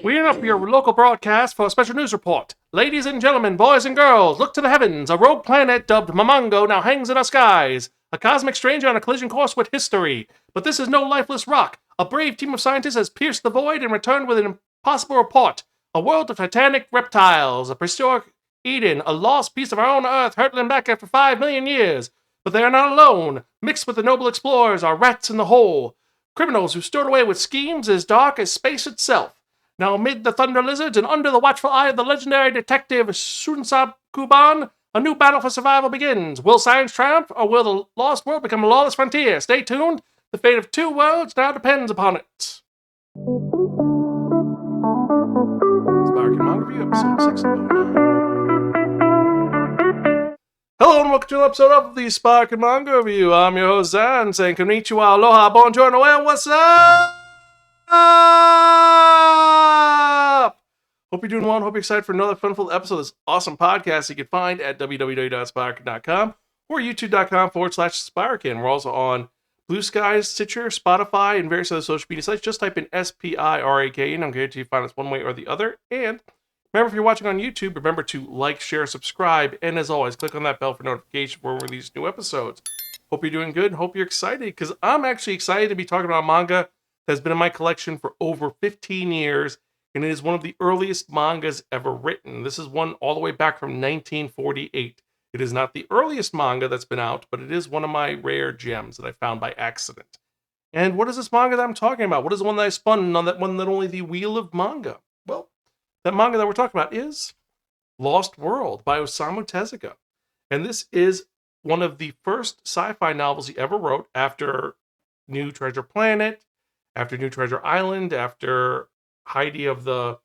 We interrupt your local broadcast for a special news report. Ladies and gentlemen, boys and girls, look to the heavens. A rogue planet dubbed Momongo now hangs in our skies. A cosmic stranger on a collision course with history. But this is no lifeless rock. A brave team of scientists has pierced the void and returned with an impossible report. A world of titanic reptiles, a prehistoric Eden, a lost piece of our own Earth hurtling back after 5 million years. But they are not alone. Mixed with the noble explorers are rats in the hole. Criminals who stored away with schemes as dark as space itself. Now, amid the thunder lizards and under the watchful eye of the legendary detective Sunsab Kuban, a new battle for survival begins. Will science triumph, or will the lost world become a lawless frontier? Stay tuned. The fate of two worlds now depends upon it. Spiraken Manga Review, episode 609. Hello and welcome to an episode of the Spiraken Manga Review. I'm your host, Zan, saying konnichiwa, aloha, buongiorno, and what's up? Hope you're doing well and hope you're excited for another funful episode of this awesome podcast you can find at www.spiraken.com or youtube.com/Spiraken. We're also on Blue Sky, Stitcher, Spotify, and various other social media sites. Just type in SPIRAK and I'm guaranteed you find us one way or the other. And remember, if you're watching on YouTube, remember to like, share, subscribe, and as always, click on that bell for notification when we release new episodes. Hope you're doing good and hope you're excited, because I'm actually excited to be talking about manga that's been in my collection for over 15 years, and it is one of the earliest mangas ever written. This is one all the way back from 1948. It is not the earliest manga that's been out, but it is one of my rare gems that I found by accident. And what is this manga that I'm talking about? What is the one that I spun on, that one that only the Wheel of Manga? Well, that manga that we're talking about is Lost World by Osamu Tezuka. And this is one of the first sci-fi novels he ever wrote after New Treasure Planet, after New Treasure Island, after Heidi of the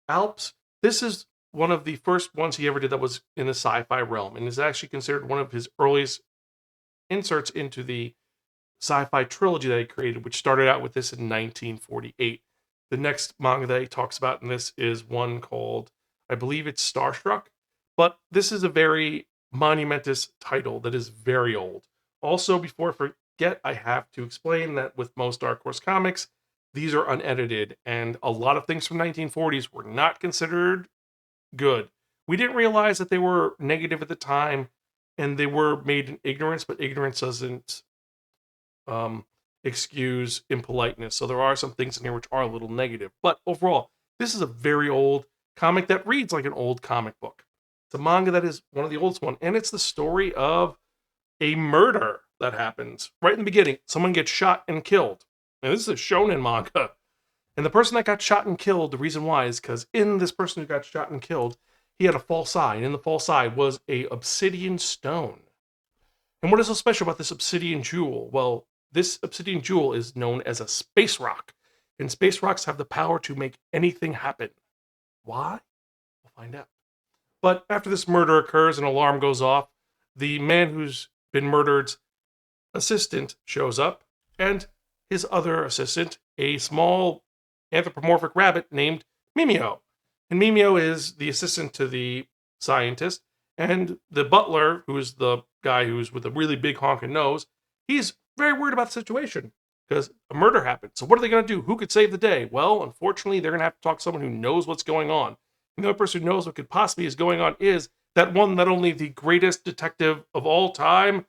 Alps. This is one of the first ones he ever did that was in the sci-fi realm, and is actually considered one of his earliest inserts into the sci-fi trilogy that he created, which started out with this in 1948. The next manga that he talks about in this is one called, I believe it's Starstruck, but this is a very monumentous title that is very old. Also, before I forget, I have to explain that with most Dark Horse comics, these are unedited, and a lot of things from 1940s were not considered good. We didn't realize that they were negative at the time, and they were made in ignorance, but ignorance doesn't excuse impoliteness. So there are some things in here which are a little negative. But overall, this is a very old comic that reads like an old comic book. It's a manga that is one of the oldest one, and it's the story of a murder that happens right in the beginning. Someone gets shot and killed. And this is a shonen manga. And the person that got shot and killed, the reason why is because in this person who got shot and killed, he had a false eye. And in the false eye was a obsidian stone. And what is so special about this obsidian jewel? Well, this obsidian jewel is known as a space rock. And space rocks have the power to make anything happen. Why? We'll find out. But after this murder occurs, an alarm goes off. The man who's been murdered's assistant shows up, and his other assistant, a small anthropomorphic rabbit named Mimio. And Mimio is the assistant to the scientist, and the butler, who is the guy who's with a really big honking nose, he's very worried about the situation because a murder happened. So what are they going to do? Who could save the day? Well, unfortunately, they're going to have to talk to someone who knows what's going on. And the other person who knows what could possibly is going on is that one that only the greatest detective of all time,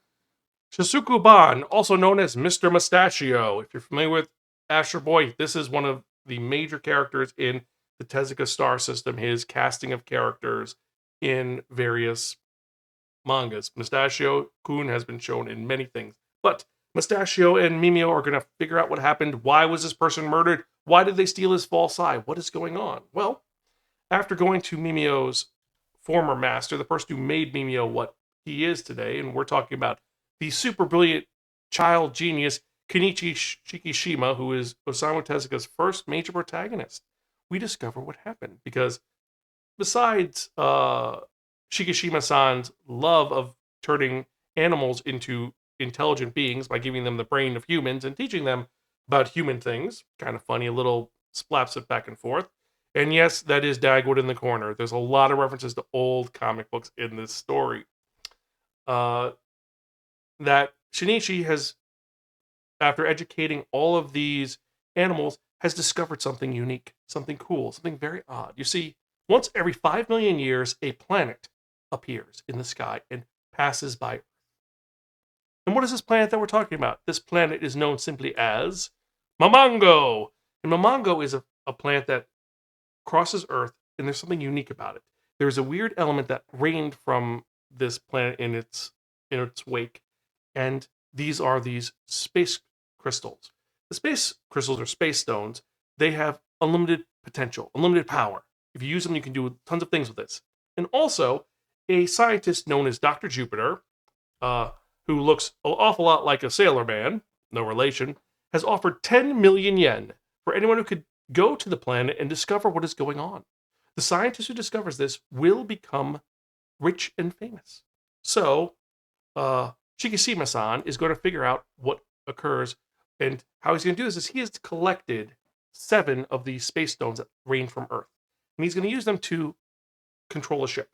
Shizuku Ban, also known as Mr. Mustachio. If you're familiar with Astro Boy, this is one of the major characters in the Tezuka Star System, his casting of characters in various mangas. Mustachio-kun has been shown in many things. But Mustachio and Mimio are going to figure out what happened. Why was this person murdered? Why did they steal his false eye? What is going on? Well, after going to Mimio's former master, the person who made Mimio what he is today, and we're talking about the super brilliant child genius Kenichi Shikishima, who is Osamu Tezuka's first major protagonist, we discover what happened. Because besides Shikishima-san's love of turning animals into intelligent beings by giving them the brain of humans and teaching them about human things, kind of funny, a little splaps it back and forth. And yes, that is Dagwood in the corner. There's a lot of references to old comic books in this story. that Shinichi has, after educating all of these animals, has discovered something unique, something cool, something very odd. You see, once every 5 million years, a planet appears in the sky and passes by. And what is this planet that we're talking about? This planet is known simply as Mamango. And Mamango is a plant that crosses Earth, and there's something unique about it. There's a weird element that rained from this planet in its wake, and these space crystals. The space crystals are space stones. They have unlimited potential, unlimited power. If you use them, you can do tons of things with this. And also, a scientist known as Dr. Jupiter, uh, who looks an awful lot like a sailor man, no relation, has offered 10 million yen for anyone who could go to the planet and discover what is going on. The scientist who discovers this will become rich and famous. So, Shikishima-san is going to figure out what occurs, and how he's going to do this is he has collected 7 of these space stones that rain from Earth, and he's going to use them to control a ship.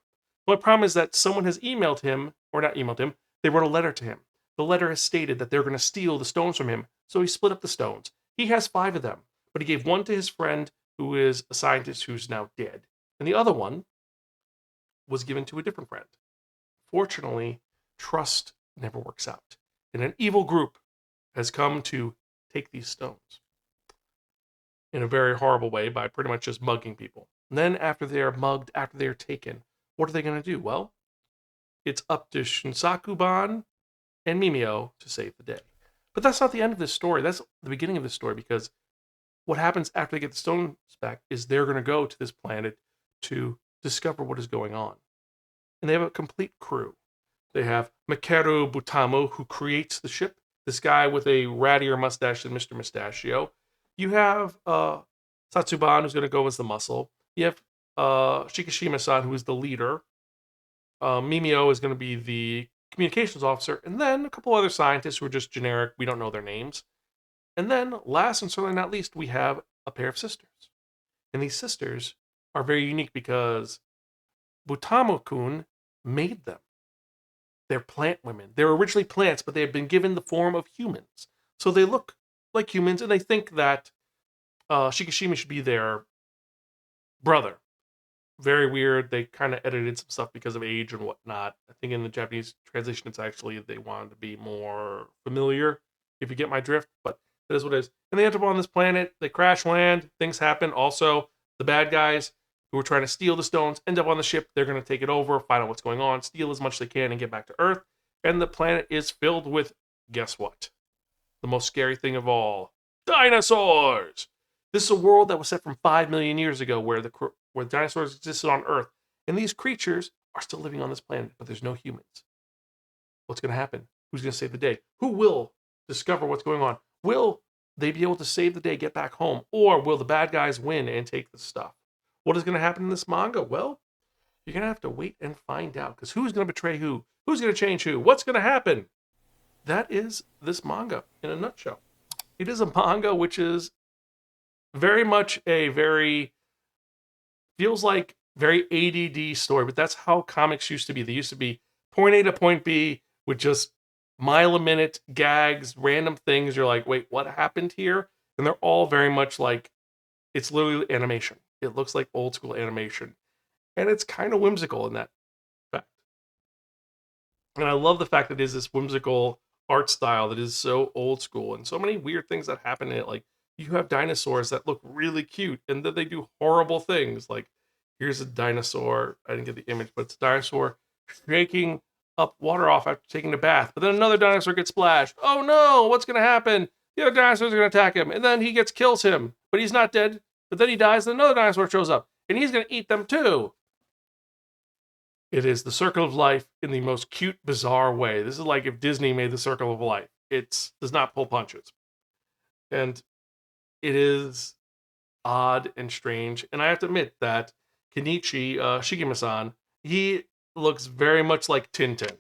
The only problem is that someone has emailed him, or not emailed him, they wrote a letter to him. The letter has stated that they're going to steal the stones from him, so he split up the stones. He has 5 of them, but he gave one to his friend, who is a scientist who's now dead, and the other one was given to a different friend. Fortunately, trust never works out, and an evil group has come to take these stones in a very horrible way by pretty much just mugging people. And then after they are mugged, after they are taken, what are they going to do? Well, it's up to Shinsaku-ban and Mimio to save the day. But that's not the end of this story. That's the beginning of this story, because what happens after they get the stones back is they're going to go to this planet to discover what is going on. And they have a complete crew. They have Makeru Butamo, who creates the ship, this guy with a rattier mustache than Mr. Mustachio. You have Satsuban, who's going to go as the muscle. You have Shikishima-san, who is the leader. Mimio is going to be the communications officer. And then a couple other scientists who are just generic. We don't know their names. And then, last and certainly not least, we have a pair of sisters. And these sisters are very unique because Butamo-kun made them. They're plant women. They're originally plants, but they have been given the form of humans. So they look like humans, and they think that Shikishima should be their brother. Very weird. They kind of edited some stuff because of age and whatnot. I think in the Japanese translation, it's actually they wanted to be more familiar, if you get my drift. But that is what it is. And they end up on this planet. They crash land. Things happen. Also, the bad guys who are trying to steal the stones end up on the ship. They're going to take it over, find out what's going on, steal as much as they can, and get back to Earth. And the planet is filled with, guess what? The most scary thing of all, dinosaurs! This is a world that was set from 5 million years ago where dinosaurs existed on Earth. And these creatures are still living on this planet, but there's no humans. What's going to happen? Who's going to save the day? Who will discover what's going on? Will they be able to save the day, get back home? Or will the bad guys win and take the stuff? What is going to happen in this manga? Well, you're going to have to wait and find out, because who's going to betray who? Who's going to change who? What's going to happen? That is this manga in a nutshell. It is a manga which is very much feels like very ADD story, but that's how comics used to be. They used to be point A to point B with just mile a minute gags, random things. You're like, wait, what happened here? And they're all very much like, it's literally animation. It looks like old school animation. And it's kind of whimsical in that fact. And I love the fact that it is this whimsical art style that is so old school, and so many weird things that happen in it. Like, you have dinosaurs that look really cute, and then they do horrible things. Like, here's a dinosaur. I didn't get the image, but it's a dinosaur shaking up water off after taking a bath. But then another dinosaur gets splashed. Oh no, what's going to happen? The other dinosaurs are going to attack him, and then he kills him, but he's not dead. But then he dies, and another dinosaur shows up, and he's going to eat them too. It is the circle of life in the most cute, bizarre way. This is like if Disney made the circle of life. It does not pull punches. And it is odd and strange. And I have to admit that Kenichi Shigema-san, he looks very much like Tintin.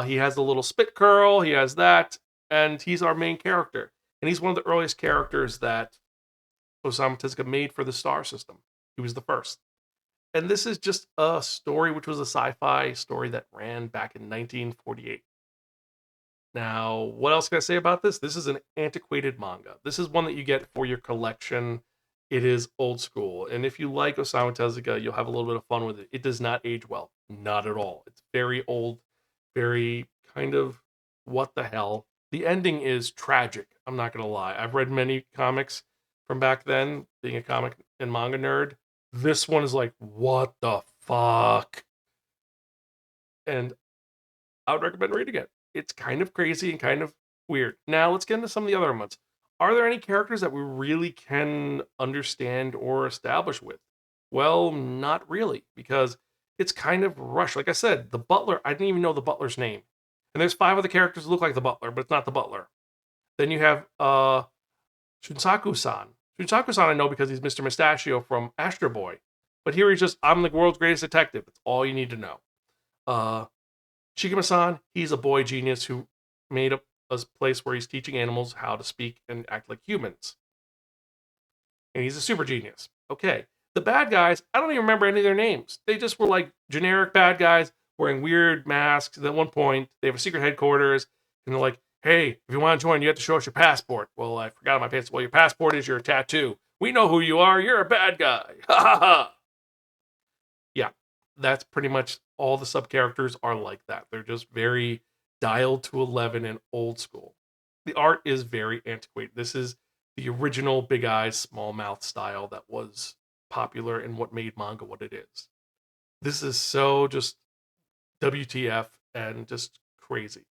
He has the little spit curl, he has that, and he's our main character. And he's one of the earliest characters that Osamu Tezuka made for the Star System. He was the first. And this is just a story which was a sci-fi story that ran back in 1948. Now, what else can I say about this? This is an antiquated manga. This is one that you get for your collection. It is old school. And if you like Osamu Tezuka, you'll have a little bit of fun with it. It does not age well. Not at all. It's very old, very kind of what the hell. The ending is tragic. I'm not going to lie. I've read many comics from back then, being a comic and manga nerd. This one is like, what the fuck? And I would recommend reading it. It's kind of crazy and kind of weird. Now let's get into some of the other ones. Are there any characters that we really can understand or establish with? Well, not really, because it's kind of rushed. Like I said, the butler, I didn't even know the butler's name. And there's 5 other characters that look like the butler, but it's not the butler. Then you have Shunsaku-san. Shunsaku-san I know because he's Mr. Mustachio from Astro Boy. But here he's just, I'm the world's greatest detective. That's all you need to know. Shikima-san, he's a boy genius who made up a place where he's teaching animals how to speak and act like humans. And he's a super genius. Okay. The bad guys, I don't even remember any of their names. They just were like generic bad guys wearing weird masks. And at one point, they have a secret headquarters, and they're like, hey, if you want to join, you have to show us your passport. Well, I forgot my passport. Well, your passport is your tattoo. We know who you are. You're a bad guy. Ha ha ha. Yeah, that's pretty much all the sub characters are like that. They're just very dialed to 11 and old school. The art is very antiquated. This is the original big eyes, small mouth style that was popular and what made manga what it is. This is so just WTF and just crazy.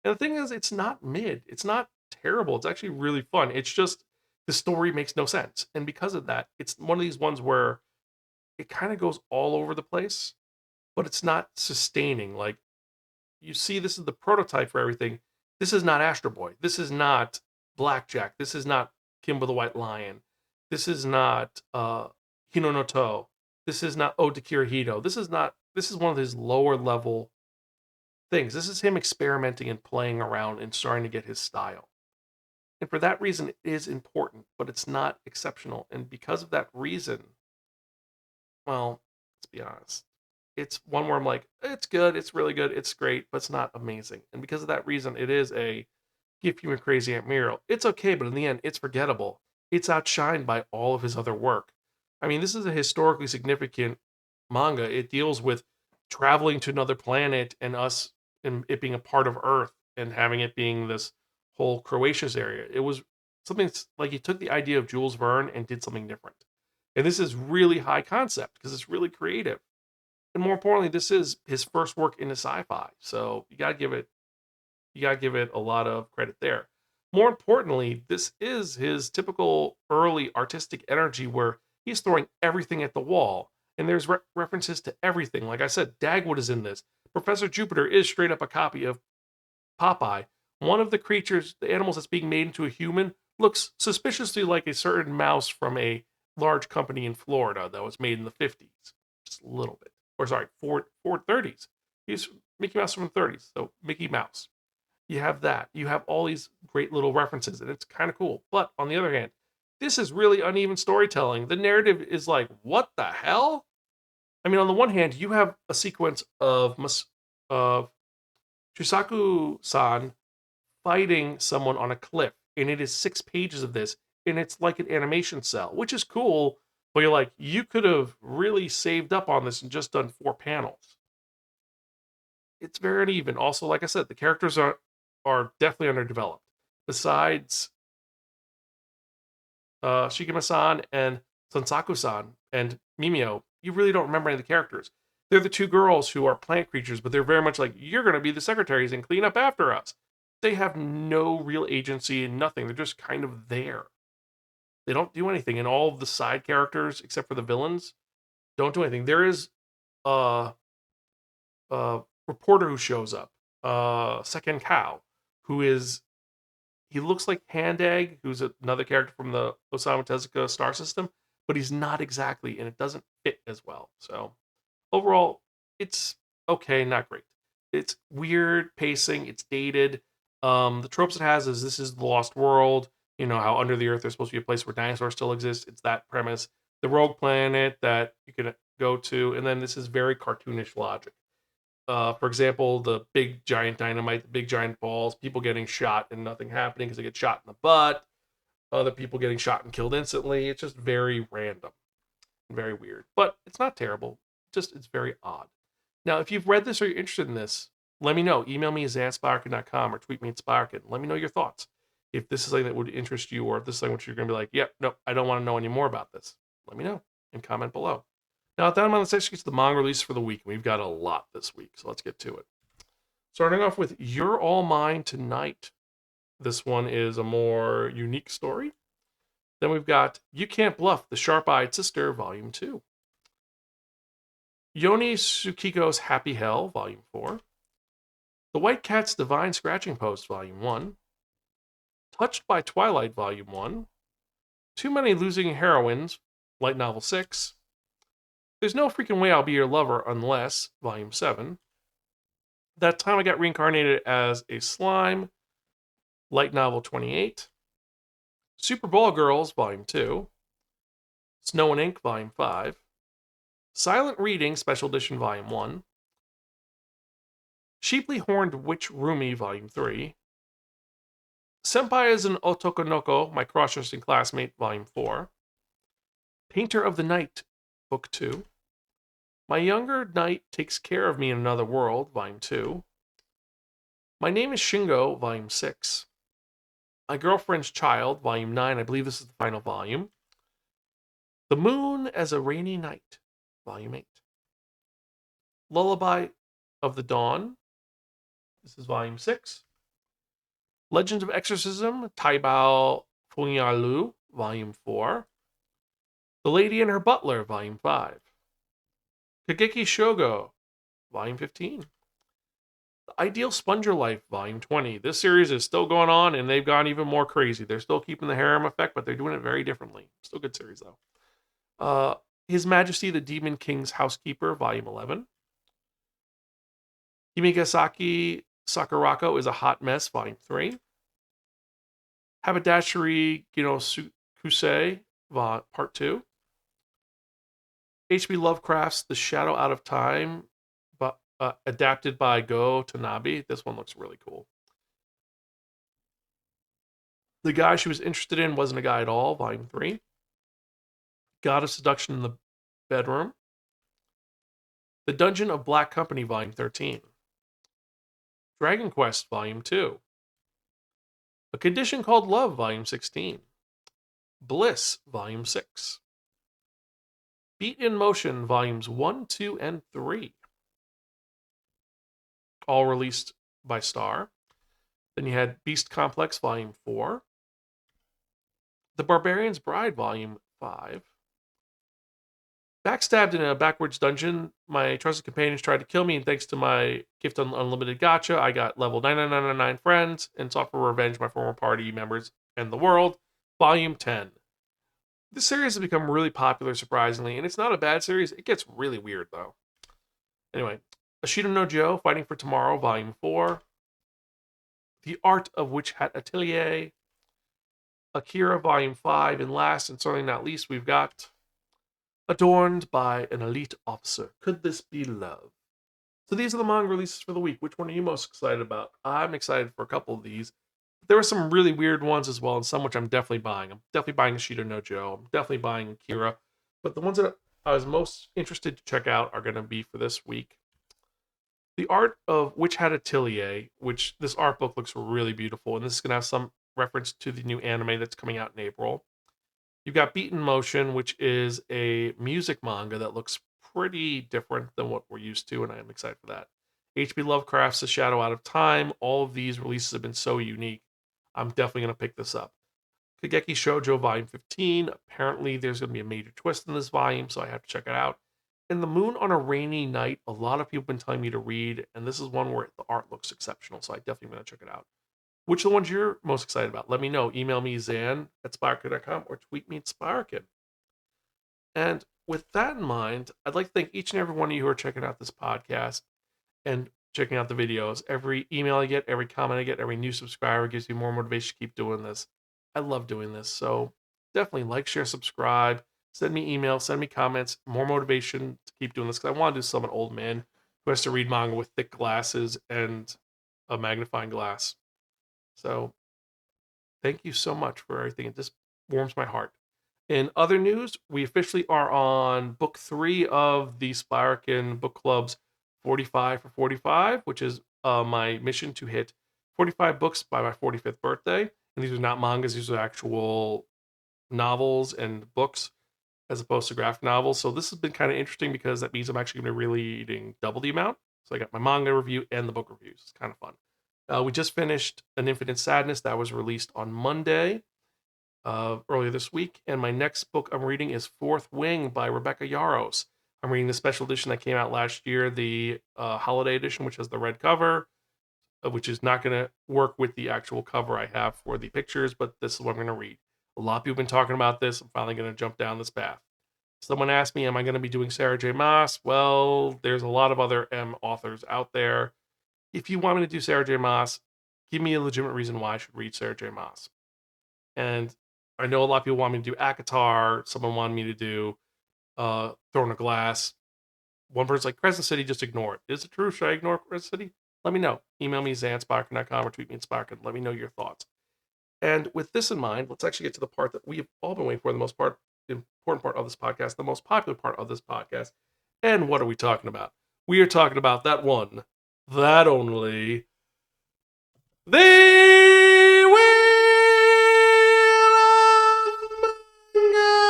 And the thing is, it's not mid. It's not terrible. It's actually really fun. It's just the story makes no sense. And because of that, it's one of these ones where it kind of goes all over the place, but it's not sustaining. Like, you see, this is the prototype for everything. This is not Astro Boy. This is not Blackjack. This is not Kimba the White Lion. This is not Hino no To. This is not Ode to Kirihito. This is one of his lower level things. This is him experimenting and playing around and starting to get his style. And for that reason, it is important, but it's not exceptional. And because of that reason, well, let's be honest. It's one where I'm like, it's good, it's really good, it's great, but it's not amazing. And because of that reason, it is a Give Human Crazy Aunt Muriel. It's okay, but in the end, it's forgettable. It's outshined by all of his other work. I mean, this is a historically significant manga. It deals with traveling to another planet and us and it being a part of Earth and having it being this whole Croatia's area. It was something like he took the idea of Jules Verne and did something different. And this is really high concept because it's really creative. And more importantly, this is his first work into sci-fi. So you gotta give it a lot of credit there. More importantly, this is his typical early artistic energy where he's throwing everything at the wall. And there's references to everything. Like I said, Dagwood is in this. Professor Jupiter is straight up a copy of Popeye. One of the creatures, the animals that's being made into a human, looks suspiciously like a certain mouse from a large company in Florida that was made in the 50s. Just a little bit. Or sorry, 30s. He's Mickey Mouse from the 30s. So Mickey Mouse. You have that. You have all these great little references, and it's kind of cool. But on the other hand, this is really uneven storytelling. The narrative is like, what the hell? I mean, on the one hand, you have a sequence of Shusaku-san fighting someone on a cliff, and it is 6 pages of this, and it's like an animation cell, which is cool, but you're like, you could have really saved up on this and just done 4 panels. It's very uneven. Also, like I said, the characters are definitely underdeveloped. Besides Shikima-san and Sansaku-san and Mimio, you really don't remember any of the characters. They're the 2 girls who are plant creatures, but they're very much like, you're going to be the secretaries and clean up after us. They have no real agency and nothing. They're just kind of there. They don't do anything. And all of the side characters, except for the villains, don't do anything. There is a reporter who shows up, Second Cow, he looks like Hand-Egg, who's another character from the Osamu Tezuka Star System, but he's not exactly, and it doesn't fit as well. So overall, it's okay, not great. It's weird pacing, it's dated. The tropes it has is this is the lost world, you know, how under the earth there's supposed to be a place where dinosaurs still exist. It's that premise. The rogue planet that you can go to, and then this is very cartoonish logic. For example, the big giant dynamite, the big giant balls, people getting shot and nothing happening because they get shot in the butt, other people getting shot and killed instantly. It's just very random, very weird. But it's not terrible. Just it's very odd. Now, if you've read this or you're interested in this, let me know. Email me at zanspiraken.com or tweet me at Spiraken. Let me know your thoughts. If this is something that would interest you, or if this is something which you're going to be like, yep, nope, I don't want to know any more about this, let me know and comment below. Now, at that moment, let's actually get to the manga release for the week. We've got a lot this week, so let's get to it. Starting off with You're All Mine Tonight. This one is a more unique story. Then we've got You Can't Bluff, The Sharp-Eyed Sister, Volume 2. Yoni Tsukiko's Happy Hell, Volume 4. The White Cat's Divine Scratching Post, Volume 1. Touched by Twilight, Volume 1. Too Many Losing Heroines, Light Novel 6. There's No Freaking Way I'll Be Your Lover Unless, Volume 7. That Time I Got Reincarnated as a Slime, Light Novel 28. Super Ball Girls, Volume 2. Snow and Ink, Volume 5. Silent Reading, Special Edition, Volume 1. Sheeply Horned Witch Rumi, Volume 3. Senpai is an Otokonoko, My Cross-Dressing Classmate, Volume 4. Painter of the Night, Book 2. My Younger Knight Takes Care of Me in Another World, Volume 2. My Name is Shingo, Volume 6. My Girlfriend's Child, Volume 9. I believe this is the final volume. The Moon as a Rainy Night, Volume 8. Lullaby of the Dawn. This is Volume 6. Legends of Exorcism, Taibao Funyalu, Volume 4. The Lady and Her Butler, Volume 5. Kageki Shogo, Volume 15. The Ideal Sponger Life, Volume 20. This series is still going on, and they've gone even more crazy. They're still keeping the harem effect, but they're doing it very differently. Still a good series, though. His Majesty the Demon King's Housekeeper, Volume 11. Himigasaki Sakurako is a Hot Mess, Volume 3. Haberdashery Ginokusei, Part 2. H.P. Lovecraft's The Shadow Out of Time, adapted by Go Tanabe. This one looks really cool. The Guy She Was Interested In Wasn't a Guy at All, Volume 3. God of Seduction in the Bedroom. The Dungeon of Black Company, Volume 13. Dragon Quest, Volume 2. A Condition Called Love, Volume 16. Bliss, Volume 6. Beat in Motion, Volumes 1, 2, and 3. All released by Star. Then you had Beast Complex, Volume 4. The Barbarian's Bride, Volume 5. Backstabbed in a backwards dungeon. My trusted companions tried to kill me, and thanks to my Gift Unlimited gacha, I got level 9999 friends and sought for revenge my former party members and the world. Volume 10. This series has become really popular, surprisingly, and it's not a bad series. It gets really weird, though. Anyway, Ashita no Joe, Fighting for Tomorrow, Volume 4. The Art of Witch Hat Atelier. Akira, Volume 5. And last, and certainly not least, we've got Adorned by an Elite Officer. Could This Be Love? So these are the manga releases for the week. Which one are you most excited about? I'm excited for a couple of these. There are some really weird ones as well, and some which I'm definitely buying. I'm definitely buying Ashita no Joe. I'm definitely buying Akira. But the ones that I was most interested to check out are going to be for this week. The Art of Witch Hat Atelier, which this art book looks really beautiful, and this is going to have some reference to the new anime that's coming out in April. You've got Beat in Motion, which is a music manga that looks pretty different than what we're used to, and I'm excited for that. H.P. Lovecraft's The Shadow Out of Time. All of these releases have been so unique. I'm definitely going to pick this up. Kageki Shoujo Volume 15. Apparently, there's going to be a major twist in this volume, so I have to check it out. And The Moon on a Rainy Night. A lot of people have been telling me to read, and this is one where the art looks exceptional, so I definitely going to check it out. Which are the ones you're most excited about? Let me know. Email me, zan@spiraken.com, or tweet me at Spiraken. And with that in mind, I'd like to thank each and every one of you who are checking out this podcast and checking out the videos. Every email I get, every comment I get, every new subscriber gives me more motivation to keep doing this. I love doing this. So definitely like, share, subscribe, send me emails, send me comments, more motivation to keep doing this, because I want to do some an old man who has to read manga with thick glasses and a magnifying glass. So thank you so much for everything. It just warms my heart. In other news, we officially are on book 3 of the Spiraken Book Club's 45 for 45, which is my mission to hit 45 books by my 45th birthday. And these are not mangas, these are actual novels and books as opposed to graphic novels. So this has been kind of interesting because that means I'm actually going to be reading double the amount. So I got my manga review and the book reviews. It's kind of fun. We just finished An Infinite Sadness that was released on Monday earlier this week. And my next book I'm reading is Fourth Wing by Rebecca Yarros. I'm reading the special edition that came out last year, the holiday edition, which has the red cover, which is not going to work with the actual cover I have for the pictures, but this is what I'm going to read. A lot of people have been talking about this. I'm finally going to jump down this path. Someone asked me, am I going to be doing Sarah J. Maas? Well, there's a lot of other M authors out there. If you want me to do Sarah J. Maas, give me a legitimate reason why I should read Sarah J. Maas. And I know a lot of people want me to do Akatar. Someone wanted me to do Throne of Glass. One person's like, Crescent City, just ignore it. Is it true? Should I ignore Crescent City? Let me know. Email me, zanspiraken.com, or tweet me at Spiraken. Let me know your thoughts. And with this in mind, let's actually get to the part that we've all been waiting for, the important part of this podcast, the most popular part of this podcast. And what are we talking about? We are talking about that one, that only, the Wheel of Manga!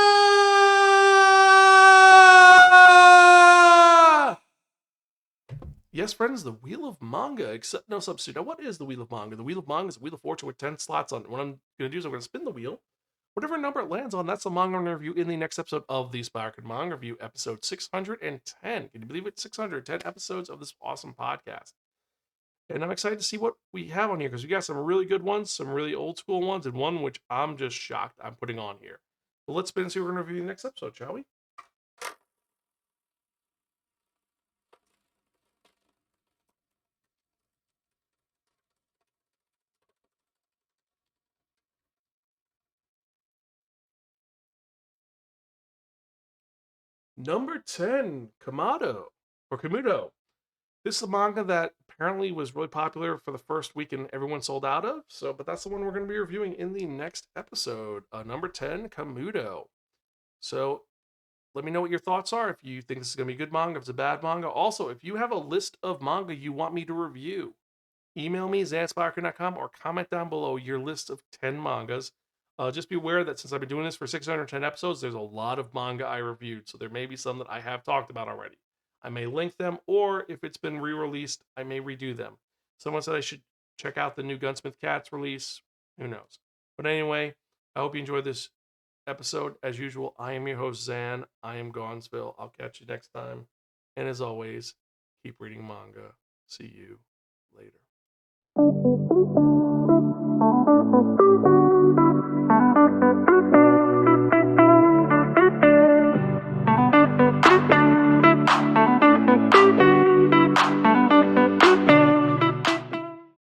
Yes, friends, the Wheel of Manga, except no substitute. Now, what is the Wheel of Manga? The Wheel of Manga is a Wheel of Fortune with 10 slots on it. What I'm going to do is I'm going to spin the wheel. Whatever number it lands on, that's the manga I'm going to review in the next episode of the Spiraken Manga Review, episode 610. Can you believe it? 610 episodes of this awesome podcast. And I'm excited to see what we have on here because we got some really good ones, some really old school ones, and one which I'm just shocked I'm putting on here. But let's spin and see what we're going to review in the next episode, shall we? Number 10, Kamado, or Kamuto. This is a manga that apparently was really popular for the first week and everyone sold out of. But that's the one we're going to be reviewing in the next episode. Number 10, Kamuto. So let me know what your thoughts are. If you think this is going to be a good manga, if it's a bad manga. Also, if you have a list of manga you want me to review, email me, zanspiraken.com, or comment down below your list of 10 mangas. Just be aware that since I've been doing this for 610 episodes, there's a lot of manga I reviewed. So there may be some that I have talked about already. I may link them, or if it's been re-released, I may redo them. Someone said I should check out the new Gunsmith Cats release. Who knows? But anyway, I hope you enjoyed this episode. As usual, I am your host, Zan. I am Gonzville. I'll catch you next time. And as always, keep reading manga. See you later.